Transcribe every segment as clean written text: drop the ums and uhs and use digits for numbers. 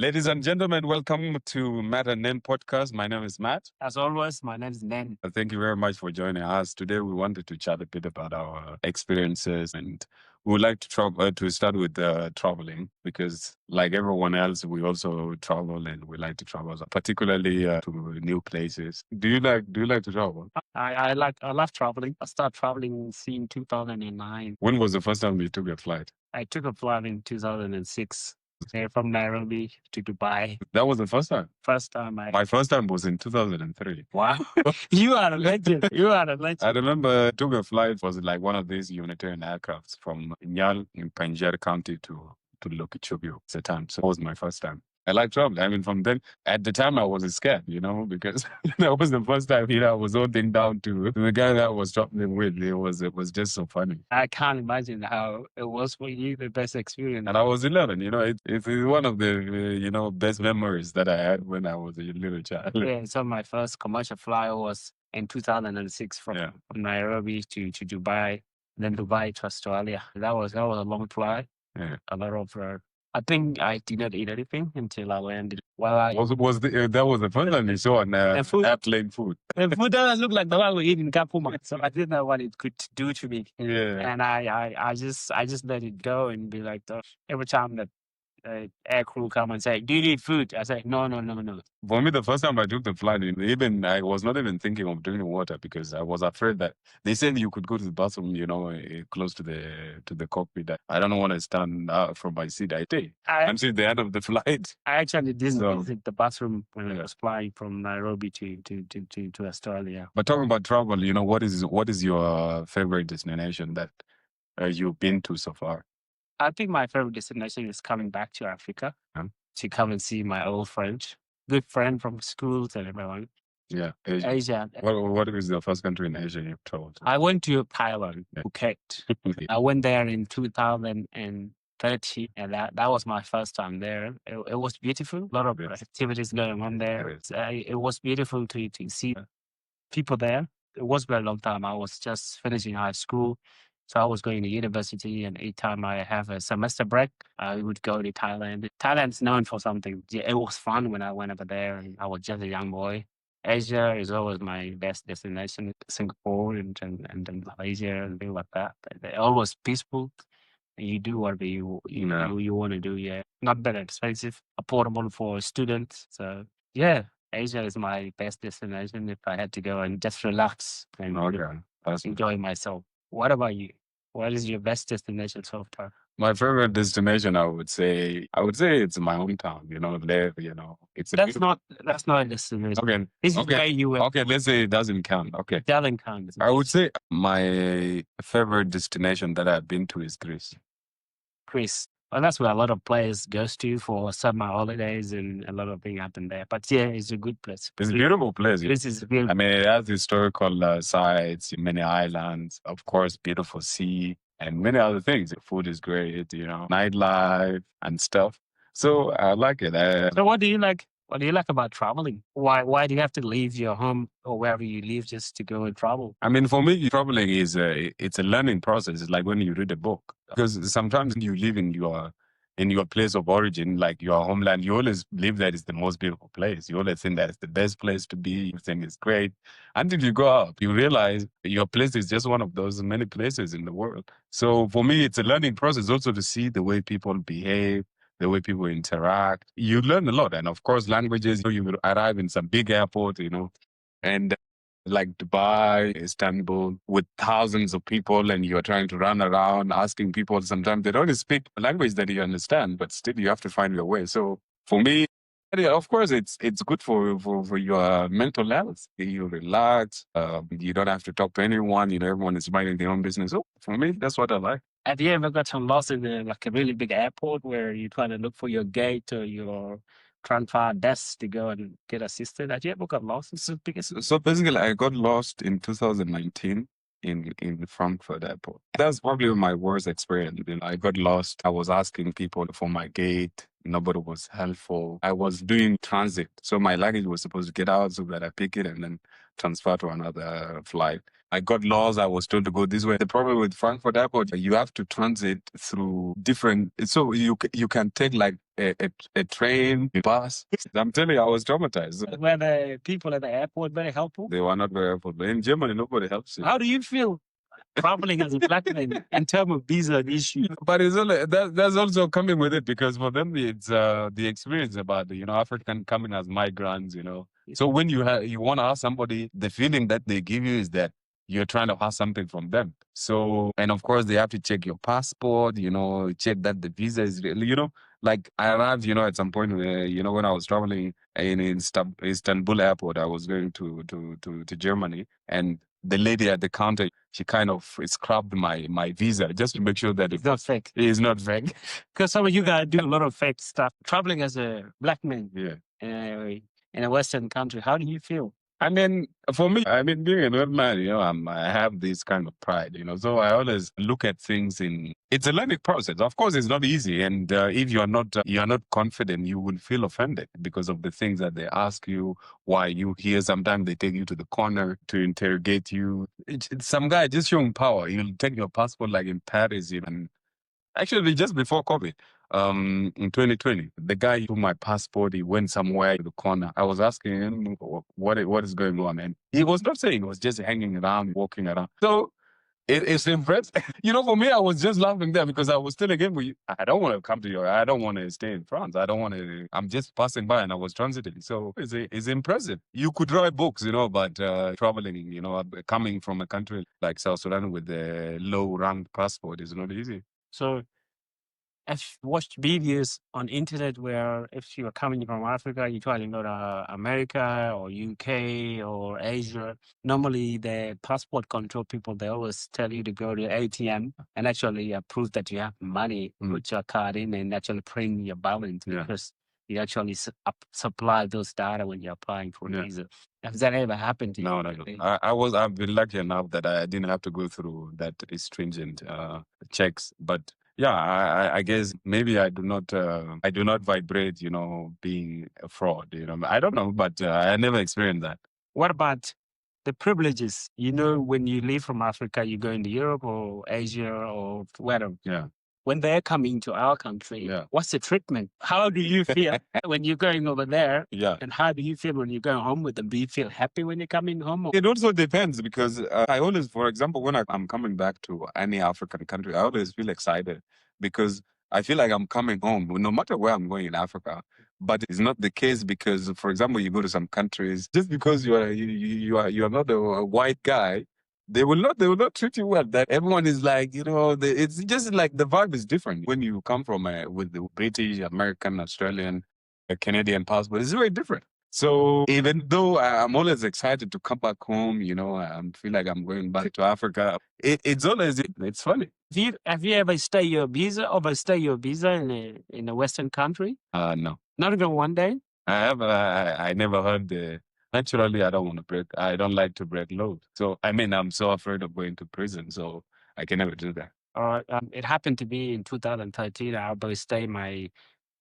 Ladies and gentlemen, welcome to Matt and Nen podcast. My name is Matt. As always, my name is Nen. Thank you very much for joining us. Today, we wanted to chat a bit about our experiences, and we would like to to start with traveling because, like everyone else, we also travel and we like to travel, particularly to new places. Do you like to travel? I love traveling. I started traveling in 2009. When was the first time you took a flight? I took a flight in 2006 from Nairobi to Dubai. That was the first time. First time My first time was in 2003. Wow. You are a legend. You are a legend. I remember I took a flight, was like one of these humanitarian aircrafts from Nyal in Panjshir County to Lokichogio at the time. So it was my first time. I like traveling. I mean, from then, at the time, I was scared, because that was the first time, I was holding down to the guy that I was traveling with. It was just so funny. I can't imagine how it was for you, the best experience. And I was 11, it's one of the, best memories that I had when I was a little child. Yeah, so my first commercial flight was in 2006 from Nairobi to Dubai, then Dubai to Australia. That was a long flight. Yeah. A lot of I think I did not eat anything until I landed. Well, that was the first time you saw an airplane food. The food doesn't look like the one we eat in Kapuma, so I didn't know what it could do to me. Yeah. And I just let it go and be like, every time that air crew come and say, "Do you need food?" I say, "No." For me, the first time I took the flight, even I was not even thinking of drinking water because I was afraid that they said you could go to the bathroom, close to the cockpit. I don't want to stand up from my seat. I did until the end of the flight. I actually didn't visit the bathroom when I was flying from Nairobi to Australia. But talking about travel, what is your favorite destination that you've been to so far? I think my favorite destination is coming back to Africa to come and see my old friends, good friend from schools and everyone. Yeah, Asia. What is the first country in Asia you've traveled to? I went to Thailand, Phuket. I went there in 2013, and that was my first time there. It was beautiful. A lot of activities going on there. It was beautiful to see people there. It was a very long time. I was just finishing high school. So I was going to university, and each time I have a semester break, I would go to Thailand. Thailand's known for something. It was fun when I went over there, and I was just a young boy. Asia is always my best destination. Singapore and Malaysia and things like that. They're always peaceful. You do whatever you want to do. Yeah, not very expensive, affordable for students. So yeah, Asia is my best destination if I had to go and just relax and enjoy myself. What about you? What is your best destination so far? My favorite destination, I would say it's my hometown. There. It's that's not a destination. Okay, this is where you were. Okay, let's say it doesn't count. Okay, it doesn't count. I would say my favorite destination that I've been to is Greece. Greece. Well, that's where a lot of players goes to for summer holidays, and a lot of things happen there. But yeah, it's a good place. It's a beautiful place. This is beautiful. I mean, it has historical sites, many islands, of course, beautiful sea, and many other things. The food is great, nightlife and stuff. So I like it. So what do you like? What do you like about traveling? Why do you have to leave your home or wherever you live just to go and travel? I mean, for me, traveling is it's a learning process. It's like when you read a book, because sometimes you live in your place of origin, like your homeland, you always believe that it's the most beautiful place. You always think that it's the best place to be. You think it's great. Until you go out, you realize your place is just one of those many places in the world. So for me, it's a learning process also to see the way people behave, the way people interact. You learn a lot. And of course, languages, you arrive in some big airport, and like Dubai, Istanbul, with thousands of people, and you're trying to run around asking people. Sometimes they don't speak a language that you understand, but still you have to find your way. So for me, yeah, of course, it's good for your mental health. You relax. You don't have to talk to anyone. Everyone is minding their own business. So for me, that's what I like. Have you ever gotten lost in a really big airport where you're trying to look for your gate or your transfer desk to go and get assisted? Have you ever got lost? So basically, I got lost in 2019 in Frankfurt airport. That's probably my worst experience. I got lost. I was asking people for my gate. Nobody was helpful. I was doing transit. So my luggage was supposed to get out so that I pick it and then transfer to another flight. I got lost. I was told to go this way. The problem with Frankfurt Airport, you have to transit through different. So you can take like a train, a bus. I'm telling you, I was traumatized. Were the people at the airport very helpful? They were not very helpful. But in Germany, nobody helps you. How do you feel traveling as a black man in terms of visa issue? But it's only, that's also coming with it because for them it's the experience about African coming as migrants. So when you want to ask somebody, the feeling that they give you is that you're trying to ask something from them. So, and of course they have to check your passport. Check that the visa is really. Like I arrived, at some point, when I was traveling in Istanbul airport, I was going to Germany, and the lady at the counter, she kind of scrubbed my visa just to make sure that It's not fake. it is not fake. Because some of you guys do a lot of fake stuff. Traveling as a black man Yeah. in a Western country, how do you feel? I mean, for me, being a North man, I have this kind of pride, so I always look at things it's a learning process. Of course, it's not easy. And if you're not confident, you will feel offended because of the things that they ask you, why you here. Sometimes they take you to the corner to interrogate you. It's some guy just showing power. He'll take your passport like in Paris, even. Actually, just before COVID, in 2020, the guy took my passport. He went somewhere in the corner. I was asking him what is going on, and he was not saying. He was just hanging around, walking around. So it's impressive. For me, I was just laughing there because I was telling him, I don't want to come to I don't want to stay in France. I don't want to. I'm just passing by, and I was transiting. So it's impressive. You could write books, but traveling, coming from a country like South Sudan with a low-ranked passport is not easy. So I've watched videos on internet where if you are coming from Africa, you try to go to America or UK or Asia. Normally, the passport control people, they always tell you to go to ATM and actually prove that you have money, put your card in and actually print your balance because you actually supply those data when you're applying for a visa. Has that ever happened to you? No. I've been lucky enough that I didn't have to go through that stringent checks, but yeah, I guess maybe I do not vibrate, being a fraud, I don't know, but I never experienced that. What about the privileges? When you leave from Africa, you go into Europe or Asia or wherever. Yeah. When they're coming to our country, Yeah. what's the treatment? How do you feel when you're going over there? Yeah. And how do you feel when you're going home with them? Do you feel happy when you're coming home? It also depends because I always, for example, when I'm coming back to any African country, I always feel excited because I feel like I'm coming home, no matter where I'm going in Africa. But it's not the case because, for example, you go to some countries just because you are not a white guy, they will not treat you well. That everyone is like, it's just like the vibe is different when you come from with the British, American, Australian, Canadian passport. It's very different. So even though I'm always excited to come back home, I feel like I'm going back to Africa. It's funny. Have you ever overstay your visa in a Western country? No. Not even one day? I have. I never heard. Naturally, I don't like to break laws. So I'm so afraid of going to prison. So I can never do that. It happened to me in 2013. I overstayed my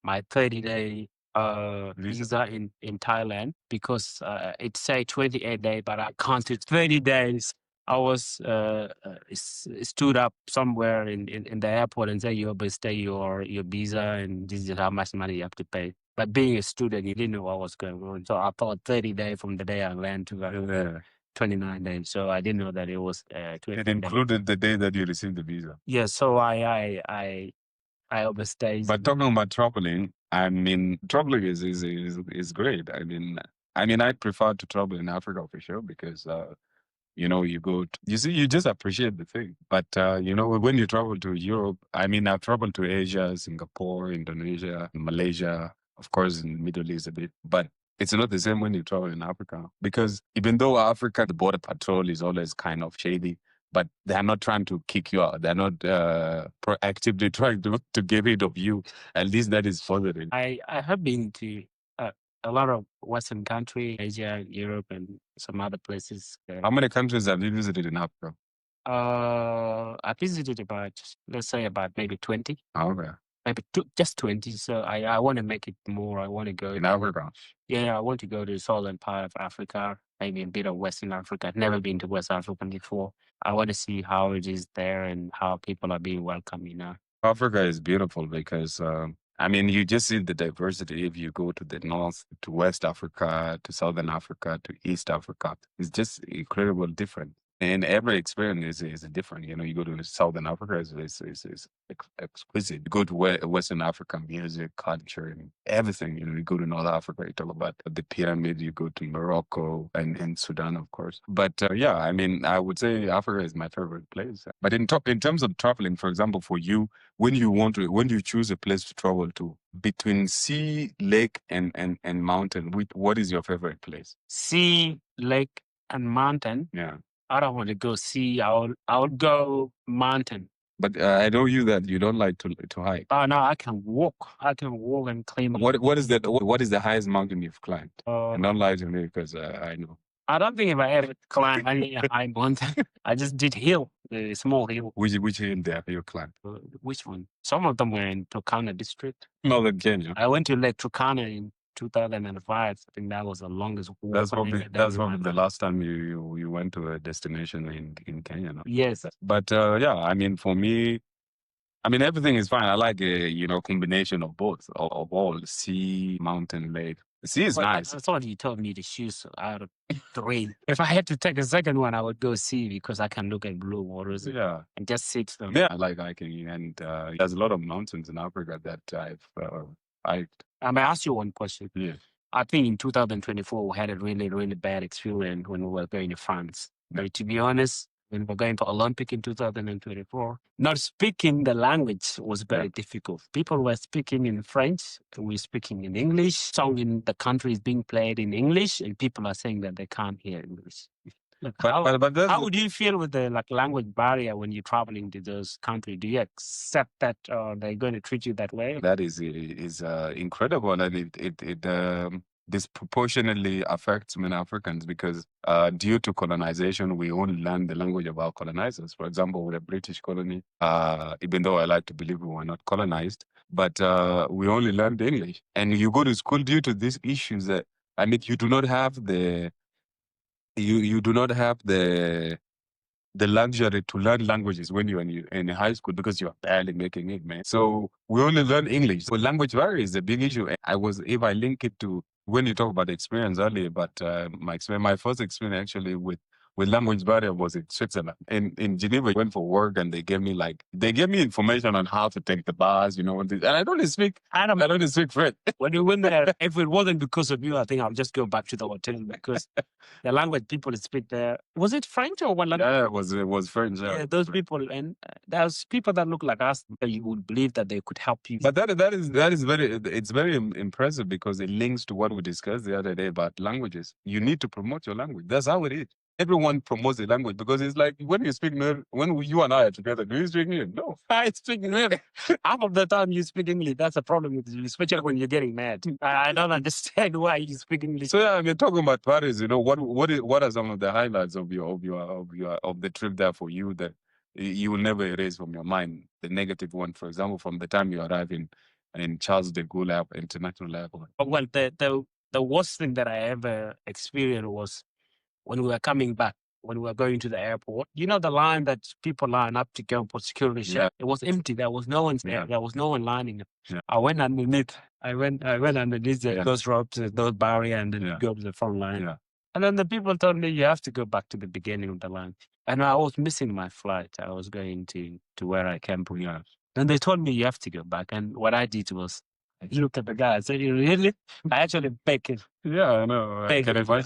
30-day visa in Thailand because it say 28 days, but I counted 30 days. I was stood up somewhere in the airport and said you overstay your visa and this is how much money you have to pay. But being a student, you didn't know what was going on. So I thought 30 days from the day I landed to 29 days. So I didn't know that it was 20 It included the day that you received the visa. Yeah, so I overstayed. But talking about traveling, traveling is great. I prefer to travel in Africa for sure because you just appreciate the thing. But when you travel to Europe, I've traveled to Asia, Singapore, Indonesia, Malaysia, of course, in the Middle East a bit. But it's not the same when you travel in Africa because even though Africa, the border patrol is always kind of shady, but they're not trying to kick you out. They're not proactively trying to get rid of you. At least that is positive. I have been to a lot of Western countries, Asia, Europe, and some other places. How many countries have you visited in Africa? I visited about maybe 20. Okay. maybe just 20. So I want to make it more. I want to go in Africa. Yeah, I want to go to the southern part of Africa, maybe a bit of Western Africa. I've never been to West Africa before. I want to see how it is there and how people are being welcomed, you know. Africa is beautiful because, I mean, you just see the diversity if you go to the north, to West Africa, to Southern Africa, to East Africa. It's just incredible different. And every experience is different. You know, you go to Southern Africa, it's exquisite. You go to Western Africa, music, culture, and everything. You know, you go to North Africa, you talk about the pyramid, you go to Morocco and Sudan, of course. But yeah, I mean, I would say Africa is my favorite place. But in terms of traveling, for example, for you, when you choose a place to travel to, between sea, lake, and mountain, what is your favorite place? Sea, lake, and mountain. Yeah. I don't want to go sea. I would go mountain. But I know you that you don't like to hike. Oh no, I can walk. I can walk and climb. What is that? What is the highest mountain you've climbed? And don't lie to me because I know. I don't think if I ever climbed any high mountain. I just did hill, the small hill. Which hill there you climbed? Which one? Some of them were in Turkana district. Northern Kenya. I went to Lake Turkana in 2005. I think that was the longest walk. That's probably the last time you went to a destination in Kenya. No? Yes. But yeah, I mean, for me, I mean, everything is fine. I like a combination of both, of all sea, mountain, lake. The sea is nice. I thought you told me to choose out of three. If I had to take a second one, I would go sea because I can look at blue waters. Yeah. And just sit them. Yeah, I like hiking. And there's a lot of mountains in Africa that I've hiked. I may ask you one question. Yeah. I think in 2024, we had a really, really bad experience when we were going to France. But to be honest, when we're going to Olympic in 2024, not speaking the language was very difficult. People were speaking in French, we were speaking in English. Song in the country is being played in English, and people are saying that they can't hear English. How would you feel with the language barrier when you're traveling to those countries? Do you accept that they're going to treat you that way? That is incredible, and it disproportionately affects many Africans because due to colonization, we only learn the language of our colonizers. For example, with the British colony, even though I like to believe we were not colonized, but we only learned English. And you go to school due to these issues that, I mean, you do not have the luxury to learn languages when you're in high school because you're barely making it, man. So we only learn English. So language barrier is a big issue. If I link it to when you talk about experience earlier, but my first experience actually with language barrier was in Switzerland. In Geneva, I went for work and they gave me information on how to take the bus, and I don't speak French. When you went there, if it wasn't because of you, I think I'll just go back to the hotel because the language people speak there. Was it French or what language? Yeah, it was French. Yeah, those people, and there's people that look like us. You would believe that they could help you. But that is very impressive because it links to what we discussed the other day about languages. You need to promote your language. That's how it is. Everyone promotes the language because it's like when you speak, when you and I are together, do you speak English? No, I speak English. Half of the time you speak English. That's a problem with you, especially when you're getting mad. I don't understand why you speak English. So yeah, I mean, talking about Paris, what are some of the highlights of the trip there for you that you will never erase from your mind? The negative one, for example, from the time you arrive in Charles de Gaulle International Airport. Well, the worst thing that I ever experienced was when we were coming back, when we were going to the airport. You know the line that people line up to go for security check? Yeah. It was empty. There was no one there. Yeah. There was no one lining up. Yeah. I went underneath. I went underneath those ropes, those barriers, and then go to the front line. Yeah. And then the people told me you have to go back to the beginning of the line. And I was missing my flight. I was going to where I came from. Yeah. Then they told me you have to go back. And what I did was I looked at the guy. I said, "You really?" I actually begged him. Yeah, I know.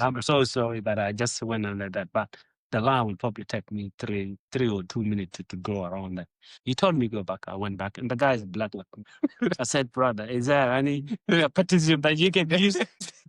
I'm so sorry that I just went under that. But the line will probably take me three or 2 minutes to go around that. He told me go back. I went back. And the guy is black like me. I said, "Brother, is there any petition that you can use?"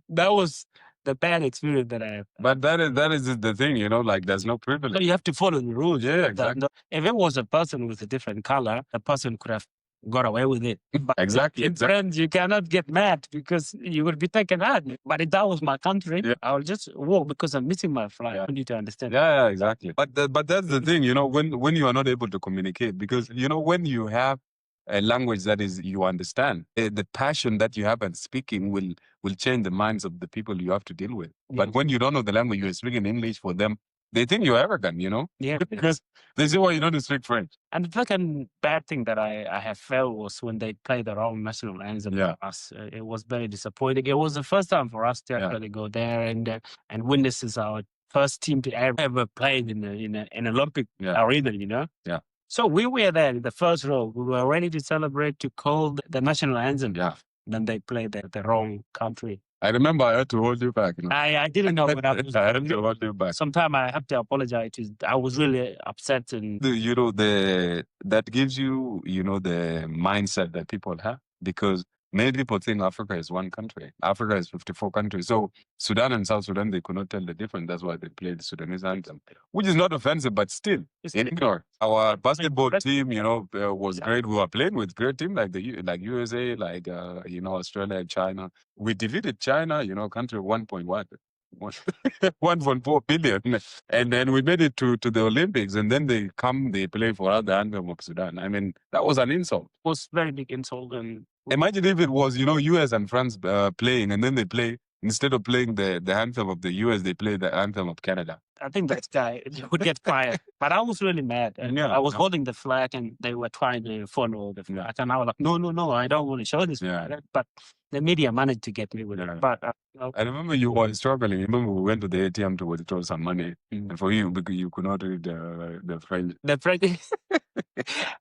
That was the bad experience that I have. But that is the thing, like there's no privilege. So you have to follow the rules. Yeah, exactly. If it was a person with a different color, the person could have got away with it. But exactly. In France, you cannot get mad because you will be taken out. But if that was my country, I will just walk because I'm missing my flight. I need to understand. Yeah, exactly. But that's the thing, when you are not able to communicate, because when you have a language that is you understand. The passion that you have at speaking will change the minds of the people you have to deal with. Yeah. But when you don't know the language, you're speaking English for them, they think you're arrogant, you know? Yeah. Because they say, well, you don't speak French. And the second bad thing that I have felt was when they played the wrong national anthem Yeah. for us. It was very disappointing. It was the first time for us to Yeah. actually go there and win. This is our first team to ever play in an Olympic Yeah. arena, you know? Yeah. So we were there in the first row. We were ready to celebrate, to call the national anthem. Yeah. Then they played the wrong country. I remember I had to hold you back. You know? I didn't know what happened. I had to hold you back. Sometimes I have to apologize. I was really upset. And You know, that gives you, you know, the mindset that people have, because many people think Africa is one country. Africa is 54 countries. So Sudan and South Sudan, they could not tell the difference. That's why they played the Sudanese anthem, which is not offensive, but still ignore. Our basketball team, you know, was great. We were playing with great team like like USA, like you know, Australia, China. We defeated China, you know, country 1.1. 1.4 billion, and then we made it to the Olympics, and then they play for us the anthem of Sudan. I mean, that was an insult. It was very big insult. And imagine if it was, you know, US and France playing, and then they play, instead of playing the anthem of the US, they play the anthem of Canada. I think that guy would get fired. But I was really mad. And I was holding the flag, and they were trying to follow the flag. And I was like, no, I don't want to show this flag. But the media managed to get me with it. But I remember you were struggling. Remember we went to the ATM to withdraw some money, and for you, because you could not read the French. The French.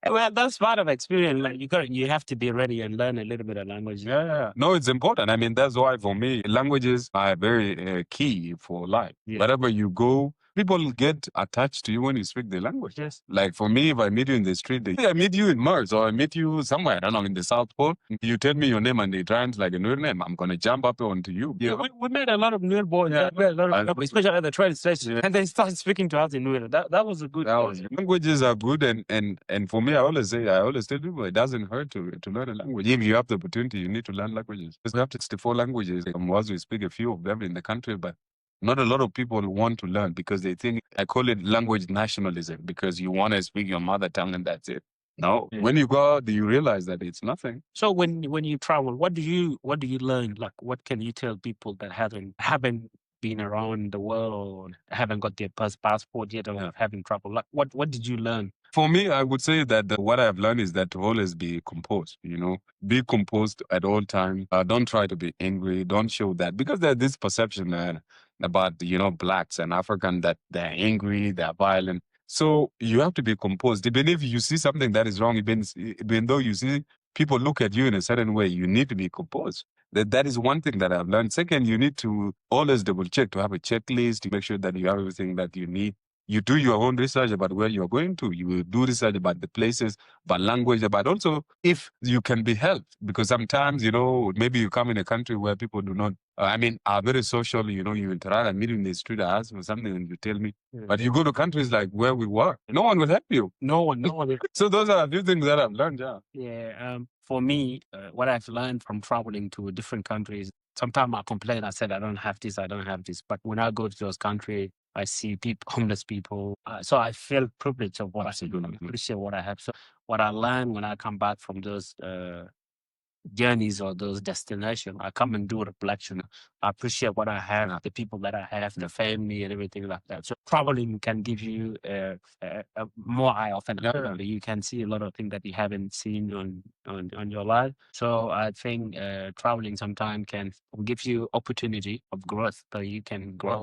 Well, that's part of experience. Like you have to be ready and learn a little bit of language. Yeah. No, it's important. I mean, that's why for me, languages are very key for life. Yeah. Wherever you go, people get attached to you when you speak the language. Yes. Like for me, if I meet you in the street, I meet you in Mars, or I meet you somewhere, I don't know, in the South Pole, you tell me your name and they try like a new name, I'm going to jump up onto you. Yeah, we met a lot of new boys, especially at the train station, and they started speaking to us in Nuer. That was a good. Languages are good, and for me, I always tell people it doesn't hurt to learn a language. If you have the opportunity, you need to learn languages. We have 64 languages. Once we speak a few of them in the country, but not a lot of people want to learn because they think, I call it language nationalism, because you want to speak your mother tongue and that's it. No, when you go out, you realize that it's nothing. So when you travel, what do you learn? Like, what can you tell people that haven't been around the world, or haven't got their passport yet, or haven't traveled? Like, what did you learn? For me, I would say that what I've learned is that to always be composed, you know, be composed at all times. Don't try to be angry. Don't show that, because there's this perception about, you know, blacks and African, that they're angry, they're violent. So you have to be composed. Even if you see something that is wrong, even though you see people look at you in a certain way, you need to be composed. That is one thing that I've learned. Second, you need to always double check, to have a checklist, to make sure that you have everything that you need. You do your own research about where you're going to. You do research about the places, about language, about also if you can be helped. Because sometimes, you know, maybe you come in a country where people do not, are very social, you know, you interact, I meet in the street, I ask for something and you tell me. Yeah. But you go to countries like where we were, no one will help you. No one. So those are a few things that I've learned, for me, what I've learned from traveling to different countries, sometimes I complain, I said, I don't have this. But when I go to those countries, I see homeless people. So I feel privileged of what I appreciate what I have. So what I learn when I come back from those journeys or those destinations, I come and do a reflection. I appreciate what I have, the people that I have, the family and everything like that. So traveling can give you a more eye open. You can see a lot of things that you haven't seen on your life. So I think traveling sometimes can give you opportunity of growth, so you can grow.